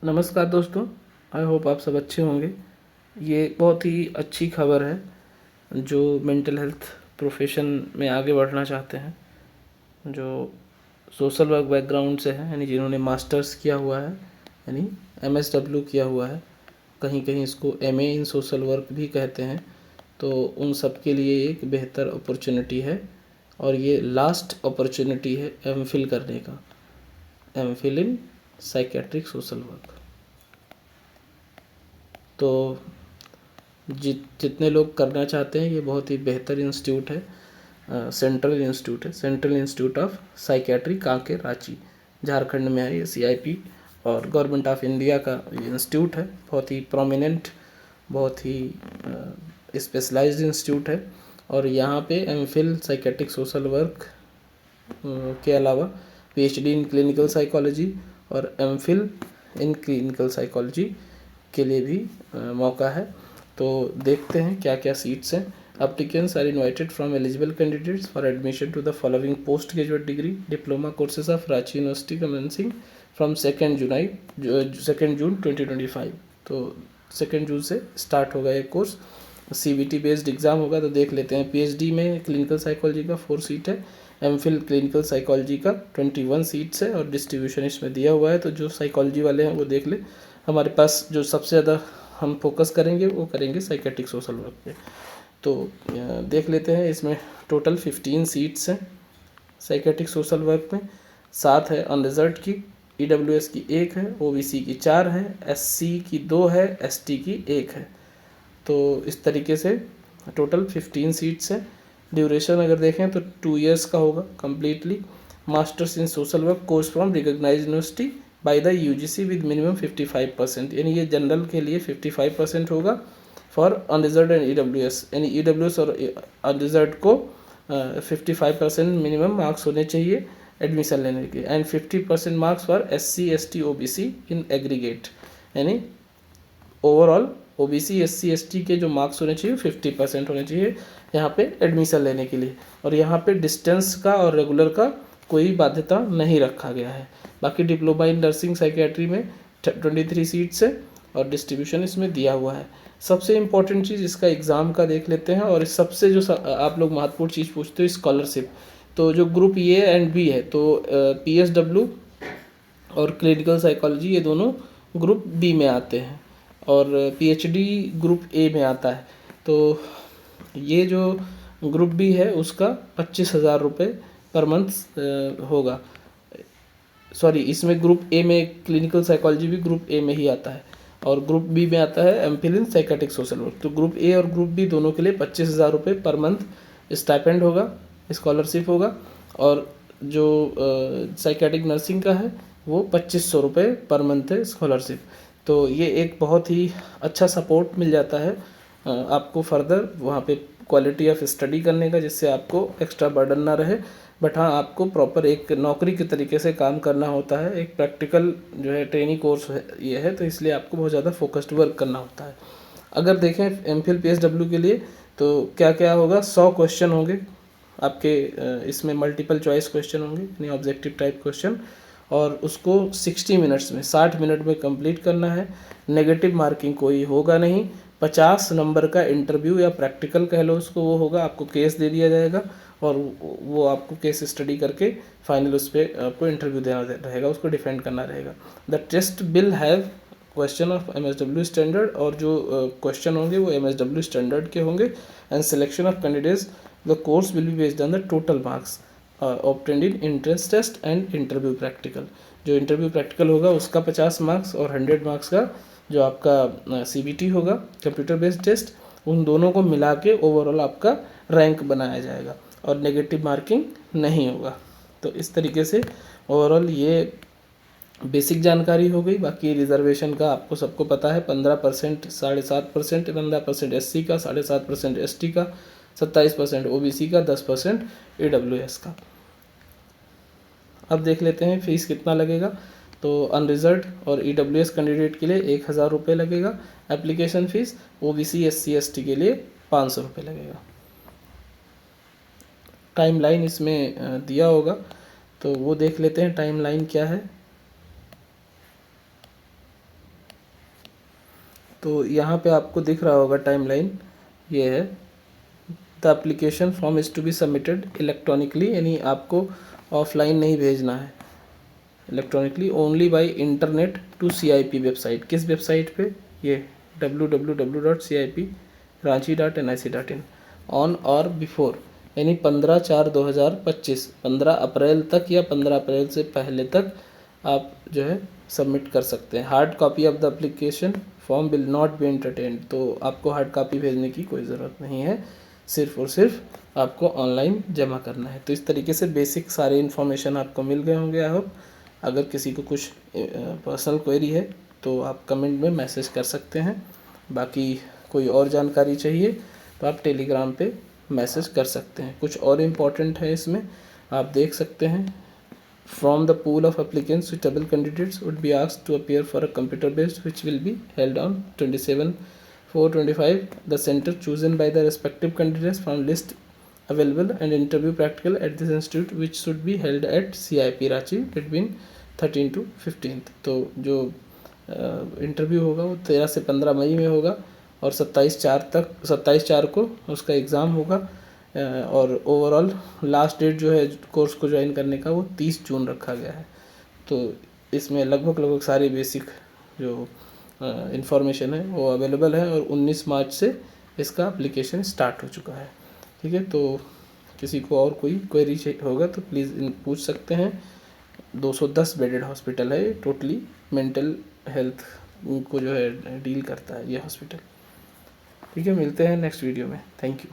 नमस्कार दोस्तों। I hope आप सब अच्छे होंगे। ये बहुत ही अच्छी खबर है जो मेंटल हेल्थ प्रोफेशन में आगे बढ़ना चाहते हैं, जो सोशल वर्क बैकग्राउंड से हैं, यानी जिन्होंने मास्टर्स किया हुआ है, यानी MSW किया हुआ है, कहीं कहीं इसको MA इन सोशल वर्क भी कहते हैं। तो उन सब के लिए एक बेहतर अपॉर्चुनिटी है और ये लास्ट अपॉर्चुनिटी है MPhil करने का, MPhil इन साइकेट्रिक सोशल वर्क। तो जितने लोग करना चाहते हैं, ये बहुत ही बेहतर इंस्टीट्यूट है, सेंट्रल इंस्टीट्यूट है, central institute of psychiatry, Kanke, Ranchi, Jharkhand में है ये CIP, और गवर्नमेंट ऑफ इंडिया का ये इंस्टीट्यूट है। बहुत ही प्रोमिनेंट, बहुत ही स्पेशलाइज्ड इंस्टीट्यूट है। और यहाँ पे MPhil साइकेट्रिक सोशल वर्क के अलावा PhD इन क्लिनिकल साइकोलॉजी और MPhil इन क्लिनिकल साइकोलॉजी के लिए भी मौका है। तो देखते हैं क्या क्या सीट्स हैं। Applicants are invited from eligible candidates for admission to the following post-graduate degree diploma courses of Ranchi University commencing from 2 June 2025। तो 2 जून से स्टार्ट होगा ये कोर्स। CBT बेस्ड एग्ज़ाम होगा। तो देख लेते हैं। PhD में क्लिनिकल साइकोलॉजी का 4 सीट है, MPhil क्लिनिकल साइकोलॉजी का 21 सीट्स है, और डिस्ट्रीब्यूशन इसमें दिया हुआ है। तो जो साइकोलॉजी वाले हैं वो देख ले। हमारे पास जो सबसे ज़्यादा हम फोकस करेंगे वो करेंगे साइकेट्रिक सोशल वर्क पे। तो देख लेते हैं। इसमें टोटल 15 सीट्स हैं साइकेट्रिक सोशल वर्क में। 7 है अनरिजर्व्ड की, EWS की 1 है, OBC की 4 है, SC की 2 है, ST की 1 है। तो इस तरीके से टोटल 15 सीट्स हैं। ड्यूरेशन अगर देखें तो 2 इयर्स का होगा completely. Masters in social work course from recognised university by the UGC with minimum 55%, यानी ये जनरल के लिए 55% होगा फॉर अनरिजर्व्ड एंड EWS, यानी EWS और अनरिजर्व्ड को 55% मिनिमम मार्क्स होने चाहिए एडमिशन लेने के, and 50% marks for SC ST OBC in aggregate, यानी ओवरऑल OBC SC ST के जो मार्क्स होने चाहिए 50% होने चाहिए यहाँ पे एडमिशन लेने के लिए। और यहाँ पे डिस्टेंस का और रेगुलर का कोई बाध्यता नहीं रखा गया है। बाकी डिप्लोमा इन नर्सिंग साइकेट्री में 23 सीट्स है और डिस्ट्रीब्यूशन इसमें दिया हुआ है। सबसे इम्पोर्टेंट चीज़ इसका एग्ज़ाम का देख लेते हैं। और सबसे जो आप लोग महत्वपूर्ण चीज़ पूछते हो, स्कॉलरशिप। तो जो ग्रुप A एंड B है, तो PSW और क्लिनिकल साइकोलॉजी ये दोनों ग्रुप B में आते हैं, और PhD ग्रुप A में आता है। तो ये जो ग्रुप B है उसका 25,000 रुपये पर मंथ होगा। सॉरी, इसमें ग्रुप A में क्लिनिकल साइकोलॉजी भी ग्रुप A में ही आता है, और ग्रुप B में आता है MPhil इन साइकेट्रिक सोशल वर्क। तो ग्रुप A और ग्रुप B दोनों के लिए 25,000 रुपये पर मंथ स्टाइपेंड होगा, स्कॉलरशिप होगा। और जो साइकेट्रिक नर्सिंग का है वो 2,500 रुपये पर मंथ है स्कॉलरशिप। तो ये एक बहुत ही अच्छा सपोर्ट मिल जाता है आपको फर्दर वहाँ पे क्वालिटी ऑफ स्टडी करने का, जिससे आपको एक्स्ट्रा बर्डन ना रहे। बट हाँ, आपको प्रॉपर एक नौकरी के तरीके से काम करना होता है। एक प्रैक्टिकल जो है ट्रेनिंग कोर्स है ये है, तो इसलिए आपको बहुत ज़्यादा फोकस्ड वर्क करना होता है। अगर देखें MPhil PSW के लिए तो क्या क्या होगा, 100 क्वेश्चन होंगे आपके। इसमें मल्टीपल चॉइस क्वेश्चन होंगे, यानी ऑब्जेक्टिव टाइप क्वेश्चन, और उसको 60 मिनट्स में 60 मिनट में कंप्लीट करना है। नेगेटिव मार्किंग कोई होगा नहीं। 50 नंबर का इंटरव्यू या प्रैक्टिकल कह लो उसको, वो होगा। आपको केस दे दिया जाएगा और वो आपको केस स्टडी करके फाइनल उस पर आपको इंटरव्यू देना रहेगा, उसको डिफेंड करना रहेगा। The test will have question of MSW standard, और जो क्वेश्चन होंगे वो MSW स्टैंडर्ड के होंगे। And selection of candidates, the course will be based on the total marks obtained in entrance test and interview practical. जो interview practical होगा उसका 50 marks, और 100 मार्क्स का जो आपका CBT होगा, कंप्यूटर बेस्ड टेस्ट, उन दोनों को मिला के ओवरऑल आपका रैंक बनाया जाएगा, और नेगेटिव मार्किंग नहीं होगा। तो इस तरीके से ओवरऑल ये बेसिक जानकारी हो गई। बाकी रिजर्वेशन का आपको सबको पता है, 15%, 7.5%, 15% SC का, 7.5% ST का, 27% OBC का, 10% EWS का। अब देख लेते हैं फीस कितना लगेगा। तो अनरिजर्व्ड और EWS कैंडिडेट के लिए 1,000 रुपये लगेगा application fees. OBC SC ST के लिए 500 रुपये लगेगा। टाइमलाइन इसमें दिया होगा, तो वो देख लेते हैं टाइमलाइन क्या है। तो यहाँ पे आपको दिख रहा होगा टाइमलाइन, ये है the application form is to be submitted electronically, यानी आपको ऑफलाइन नहीं भेजना है, electronically only by internet to CIP website. किस वेबसाइट पे? ये www.cipranchi.nic.in ऑन और बिफोर, यानी 15/4/2025, 15 अप्रैल तक या 15 अप्रैल से पहले तक आप जो है सबमिट कर सकते हैं। Hard copy of the application form will not be entertained, तो आपको हार्ड कॉपी भेजने की कोई ज़रूरत नहीं है, सिर्फ़ और सिर्फ आपको ऑनलाइन जमा करना है। तो इस तरीके से बेसिक सारे इन्फॉर्मेशन आपको मिल गए होंगे आई होप। अगर किसी को कुछ पर्सनल क्वेरी है तो आप कमेंट में मैसेज कर सकते हैं, बाकी कोई और जानकारी चाहिए तो आप टेलीग्राम पे मैसेज कर सकते हैं। कुछ और इम्पोर्टेंट है इसमें, आप देख सकते हैं, from the pool of applicants suitable candidates would be asked to appear for a computer based which will be held on 27/4/25 the centre chosen by the respective candidates from list available and interview practical at this institute which should be held at CIP Ranchi between 13 to 15। तो जो interview होगा वो 13 से 15 मई में होगा और 27/4 को उसका एग्ज़ाम होगा, और ओवरऑल लास्ट डेट जो है कोर्स को ज्वाइन करने का वो 30 जून रखा गया है। तो इसमें लगभग सारी बेसिक जो इंफॉर्मेशन है वो अवेलेबल है, और 19 मार्च से इसका एप्लीकेशन स्टार्ट हो चुका है। ठीक है, तो किसी को और कोई क्वेरी होगा तो प्लीज़ पूछ सकते हैं। 210 बेडेड हॉस्पिटल है, टोटली मेंटल हेल्थ को जो है डील करता है ये हॉस्पिटल। ठीक है, मिलते हैं नेक्स्ट वीडियो में। Thank you.